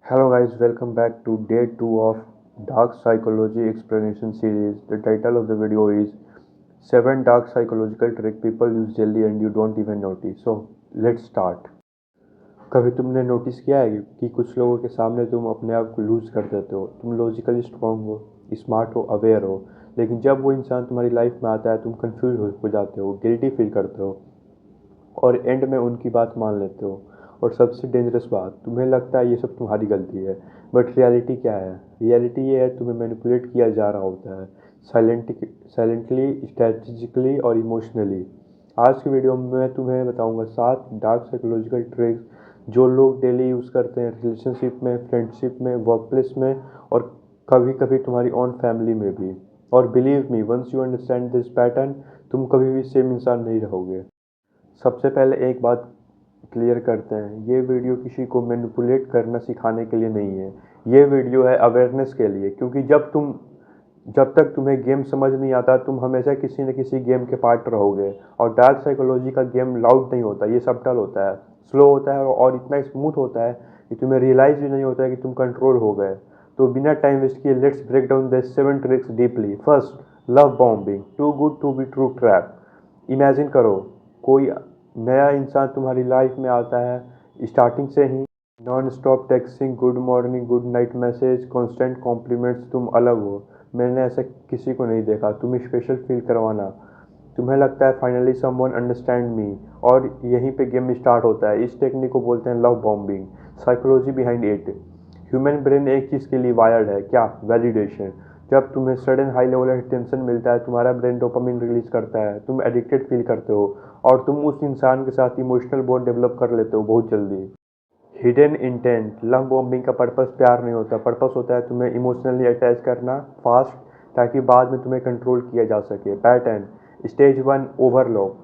Hello guys, welcome back to day 2 of Dark Psychology Explanation series. The title of the video is 7 Dark Psychological Trick People Use Daily and You Don't Even Notice. So, let's start. कभी तुमने notice किया है कि कुछ लोगों के सामने तुम अपने आप को लूज कर देते हो। तुम लॉजिकली स्ट्रांग हो, स्मार्ट हो, अवेयर हो, लेकिन जब वो इंसान तुम्हारी लाइफ में आता है तुम कंफ्यूज हो जाते हो, गिल्टी फील करते हो और एंड में उनकी बात मान लेते हो। और सबसे डेंजरस बात, तुम्हें लगता है ये सब तुम्हारी गलती है, बट रियलिटी क्या है? रियलिटी ये है तुम्हें मैनिपुलेट किया जा रहा होता है, साइलेंटली, स्ट्रेटजिकली और इमोशनली। आज की वीडियो में मैं तुम्हें बताऊंगा 7 डार्क साइकोलॉजिकल ट्रिक्स जो लोग डेली यूज़ करते हैं, रिलेशनशिप में, फ्रेंडशिप में, वर्क प्लेस में और कभी कभी तुम्हारी ओन फैमिली में भी। और believe me, once you understand this pattern, तुम कभी भी सेम इंसान नहीं रहोगे। सबसे पहले एक बात क्लियर करते हैं, ये वीडियो किसी को मैनिपुलेट करना सिखाने के लिए नहीं है। ये वीडियो है अवेयरनेस के लिए, क्योंकि जब तक तुम्हें गेम समझ नहीं आता तुम हमेशा किसी न किसी गेम के पार्ट रहोगे। और डार्क साइकोलॉजी का गेम लाउड नहीं होता, ये सबटल होता है, स्लो होता है और इतना स्मूथ होता है कि तुम्हें रियलाइज भी नहीं होता है कि तुम कंट्रोल हो गए। तो बिना टाइम वेस्ट किए let's break down the 7 tricks deeply. First, love bombing, too good to be true trap. Imagine करो, कोई नया इंसान तुम्हारी लाइफ में आता है। स्टार्टिंग से ही non stop texting, good morning, good night message, constant compliments, तुम अलग हो, मैंने ऐसा किसी को नहीं देखा, तुम स्पेशल फील करवाना। तुम्हें लगता है फाइनली समवन अंडरस्टैंड मी, और यहीं पे गेम स्टार्ट होता है। इस टेक्निक को बोलते हैं love bombing. Psychology behind it, human brain एक चीज़ के लिए वायर्ड है, क्या? वैलिडेशन। जब तुम्हें सडन हाई लेवल अटेंशन मिलता है तुम्हारा ब्रेन डोपामिन रिलीज करता है, तुम एडिक्टेड फील करते हो और तुम उस इंसान के साथ इमोशनल बॉन्ड डेवलप कर लेते हो बहुत जल्दी। हिडन इंटेंट, लव बॉम्बिंग का पर्पस प्यार नहीं होता, पर्पस होता है तुम्हें इमोशनली अटैच करना फास्ट, ताकि बाद में तुम्हें कंट्रोल किया जा सके। Pattern, stage 1 overlock,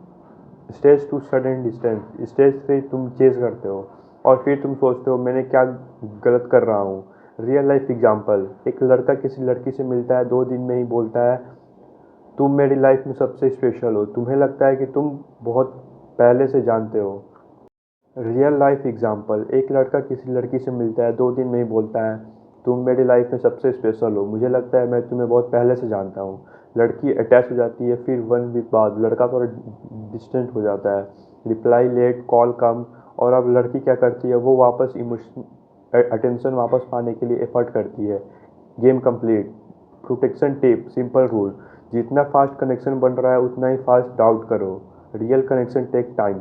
stage 2 sudden distance, stage 3 तुम चेज करते हो और फिर तुम सोचते हो मैंने क्या गलत कर रहा हूँ। रियल लाइफ एग्जांपल, एक लड़का किसी लड़की से मिलता है, 2 दिन में ही बोलता है तुम मेरी लाइफ में सबसे स्पेशल हो। तुम्हें लगता है कि तुम बहुत पहले से जानते हो। रियल लाइफ एग्जांपल, एक लड़का किसी लड़की से मिलता है, 2 दिन में ही बोलता है तुम मेरी लाइफ में सबसे स्पेशल हो, मुझे लगता है मैं तुम्हें बहुत पहले से जानता हूँ। लड़की अटैच हो जाती है, फिर 1 वीक बाद लड़का थोड़ा डिस्टेंट हो जाता है, रिप्लाई लेट, कॉल कम। और अब लड़की क्या करती है, वो वापस इमोशन अटेंशन वापस पाने के लिए एफर्ट करती है। Game complete. Protection tip, simple rule, जितना फास्ट कनेक्शन बन रहा है उतना ही फास्ट डाउट करो। Real connection take time.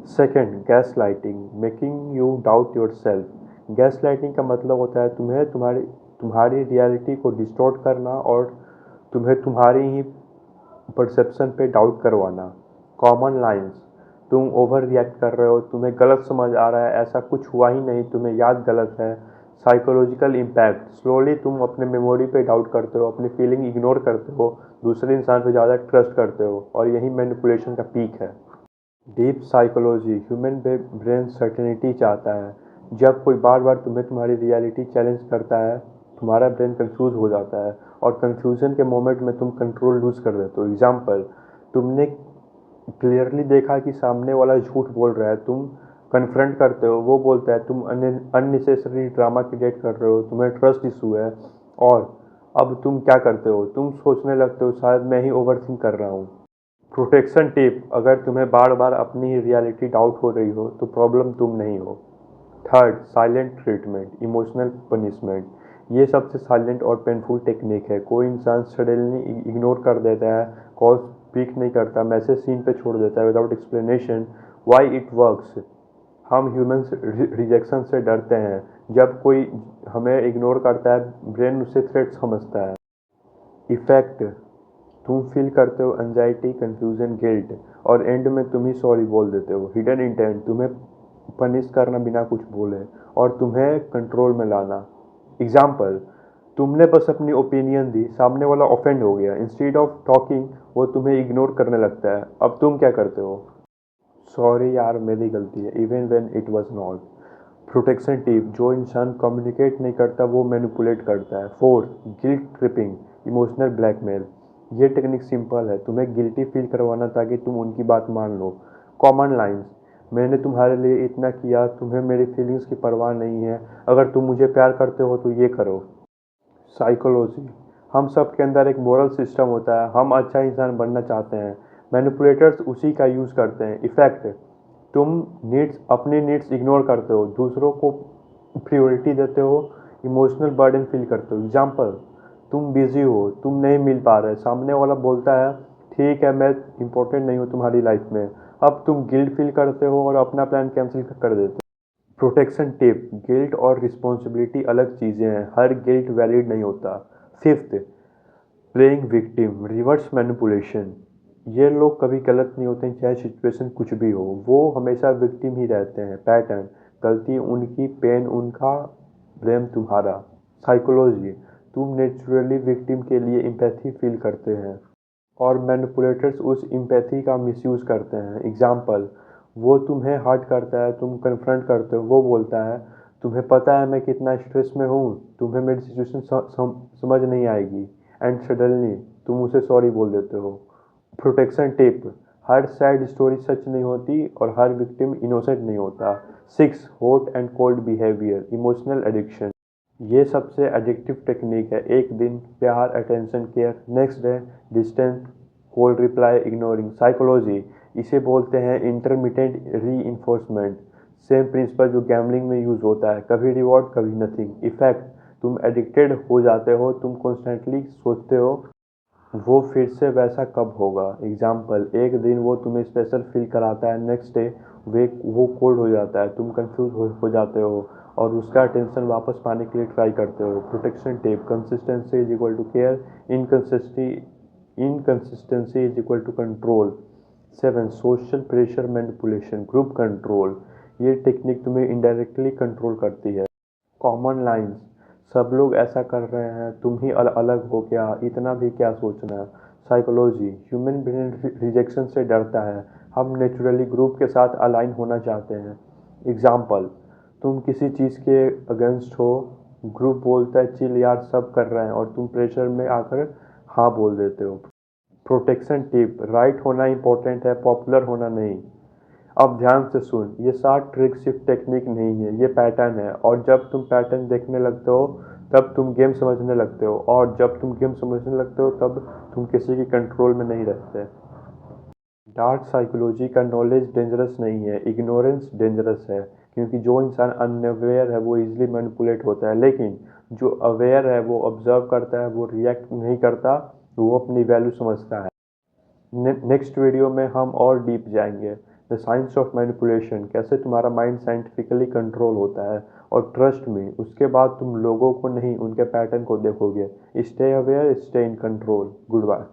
Second, gaslighting, making you doubt yourself. Gaslighting का मतलब होता है तुम्हें तुम्हारी रियलिटी को डिस्टॉर्ट करना और तुम्हें तुम्हारी ही परसेप्शन पे डाउट करवाना। कॉमन लाइंस, तुम ओवर रिएक्ट कर रहे हो, तुम्हें गलत समझ आ रहा है, ऐसा कुछ हुआ ही नहीं, तुम्हें याद गलत है। साइकोलॉजिकल इम्पैक्ट, स्लोली तुम अपने मेमोरी पे डाउट करते हो, अपनी फीलिंग इग्नोर करते हो, दूसरे इंसान पे ज़्यादा ट्रस्ट करते हो, और यही मैनिपुलेशन का पीक है। Deep psychology, human brain certainty चाहता है। जब कोई बार बार तुम्हें तुम्हारी रियलिटी चैलेंज करता है तुम्हारा ब्रेन कंफ्यूज हो जाता है, और कंफ्यूजन के मोमेंट में तुम कंट्रोल लूज कर देते हो। एग्जाम्पल, तुमने क्लियरली देखा कि सामने वाला झूठ बोल रहा है, तुम कन्फ्रंट करते हो, वो बोलता है तुम अननेसेसरी ड्रामा क्रिएट कर रहे हो, तुम्हें ट्रस्ट इशू है। और अब तुम क्या करते हो, तुम सोचने लगते हो शायद मैं ही ओवर थिंक कर रहा हूँ। प्रोटेक्शन टिप, अगर तुम्हें बार बार अपनी रियलिटी डाउट हो रही हो तो प्रॉब्लम तुम नहीं हो। Third, silent treatment, emotional punishment. ये सबसे साइलेंट और पेनफुल टेक्निक है। कोई इंसान सडनली इग्नोर कर देता है, कॉल पिक नहीं करता, मैसेज सीन पे छोड़ देता है without explanation. Why it works, हम ह्यूमंस रिजेक्शन से डरते हैं। जब कोई हमें इग्नोर करता है ब्रेन उसे थ्रेट समझता है। इफेक्ट, तुम फील करते हो एंजाइटी, कंफ्यूजन, गिल्ट, और एंड में तुम ही सॉरी बोल देते हो। हिडन इंटेंट, तुम्हें पनिश करना बिना कुछ बोले और तुम्हें कंट्रोल में लाना। एग्जाम्पल, तुमने बस अपनी ओपिनियन दी, सामने वाला ऑफेंड हो गया, इंस्टीड ऑफ टॉकिंग वो तुम्हें इग्नोर करने लगता है। अब तुम क्या करते हो? सॉरी यार मेरी गलती है, even when it was not. Protection tip, जो इंसान कम्युनिकेट नहीं करता वो मैनिपुलेट करता है। Fourth, guilt tripping, emotional blackmail. ये टेक्निक सिंपल है, तुम्हें गिल्टी फील करवाना ताकि तुम उनकी बात मान लो। कॉमन लाइंस, मैंने तुम्हारे लिए इतना किया, तुम्हें मेरी फीलिंग्स की परवाह नहीं है, अगर तुम मुझे प्यार करते हो तो ये करो। साइकोलॉजी, हम सब के अंदर एक मोरल सिस्टम होता है, हम अच्छा इंसान बनना चाहते हैं। मैनिपुलेटर्स उसी का यूज़ करते हैं। इफेक्ट, तुम अपनी नीड्स इग्नोर करते हो, दूसरों को प्रायोरिटी देते हो, इमोशनल बर्डन फील करते हो। एग्जाम्पल, तुम बिजी हो, तुम नहीं मिल पा रहे, सामने वाला बोलता है ठीक है मैं इंपॉर्टेंट नहीं हूँ तुम्हारी लाइफ में, अब तुम गिल्ट फील करते हो और अपना प्लान कैंसिल कर देते हो। प्रोटेक्शन टिप, गिल्ट और रिस्पॉन्सिबिलिटी अलग चीज़ें हैं, हर गिल्ट वैलिड नहीं होता। Fifth, playing victim, reverse manipulation, ये लोग कभी गलत नहीं होते हैं, चाहे सिचुएशन कुछ भी हो, वो हमेशा विक्टिम ही रहते हैं। पैटर्न, गलती उनकी, पेन उनका, ब्लेम तुम्हारा। साइकोलॉजी, तुम नेचुरली विक्टिम के लिए एम्पैथी फील करते हैं और मैनिपुलेटर्स उस एम्पैथी का मिसयूज़ करते हैं। एग्जाम्पल, वो तुम्हें हर्ट करता है, तुम कन्फ्रंट करते हो, वो बोलता है तुम्हें पता है मैं कितना स्ट्रेस में हूँ, तुम्हें मेरी सिचुएशन समझ नहीं आएगी, एंड सडनली तुम उसे सॉरी बोल देते हो। प्रोटेक्शन टिप, हर सैड स्टोरी सच नहीं होती और हर विक्टिम इनोसेंट नहीं होता। 6, hot and cold behaviour, emotional addiction, ये सबसे एडिक्टिव टेक्निक है। एक दिन प्यार, attention, care, next day distance, cold reply, ignoring. Psychology, इसे बोलते हैं इंटरमिटेंट री सेम प्रिंसिपल जो गैम्बलिंग में यूज़ होता है, कभी रिवॉर्ड कभी नथिंग। इफेक्ट, तुम एडिक्टेड हो जाते हो, तुम कॉन्स्टेंटली सोचते हो वो फिर से वैसा कब होगा। एग्जाम्पल, एक दिन वो तुम्हें स्पेशल फील कराता है, नेक्स्ट डे वे वो कोल्ड हो जाता है, तुम कंफ्यूज हो जाते हो और उसका अटेंशन वापस पाने के लिए ट्राई करते हो। Protection tip, consistency is equal to care, inconsistency is equal to control. 7, social pressure manipulation, group control, ये टेक्निक तुम्हें इनडायरेक्टली कंट्रोल करती है। कॉमन लाइन्स, सब लोग ऐसा कर रहे हैं, तुम ही अलग हो क्या, इतना भी क्या सोचना। साइकोलॉजी, ह्यूमन ब्रेन रिजेक्शन से डरता है, हम नेचुरली ग्रुप के साथ अलाइन होना चाहते हैं। एग्जाम्पल, तुम किसी चीज़ के अगेंस्ट हो, ग्रुप बोलता है चिल यार सब कर रहे हैं और तुम प्रेशर में आकर हाँ बोल देते हो। प्रोटेक्शन टिप, राइट होना इंपॉर्टेंट है, पॉपुलर होना नहीं। अब ध्यान से सुन, ये 7 ट्रिक सिर्फ टेक्निक नहीं है, ये पैटर्न है, और जब तुम पैटर्न देखने लगते हो तब तुम गेम समझने लगते हो, और जब तुम गेम समझने लगते हो तब तुम किसी की कंट्रोल में नहीं रहते। डार्क साइकोलॉजी का नॉलेज डेंजरस नहीं है, इग्नोरेंस डेंजरस है, क्योंकि जो इंसान अनअवेयर है वो इजीली मैनिपुलेट होता है, लेकिन जो अवेयर है वो ऑब्जर्व करता है, वो रिएक्ट नहीं करता, वो अपनी वैल्यू समझता है। नेक्स्ट वीडियो में हम और डीप जाएंगे, द साइंस ऑफ मैनिपुलेशन, कैसे तुम्हारा माइंड साइंटिफिकली कंट्रोल होता है, और ट्रस्ट में उसके बाद तुम लोगों को नहीं उनके पैटर्न को देखोगे। Stay aware, stay in control. Good bye.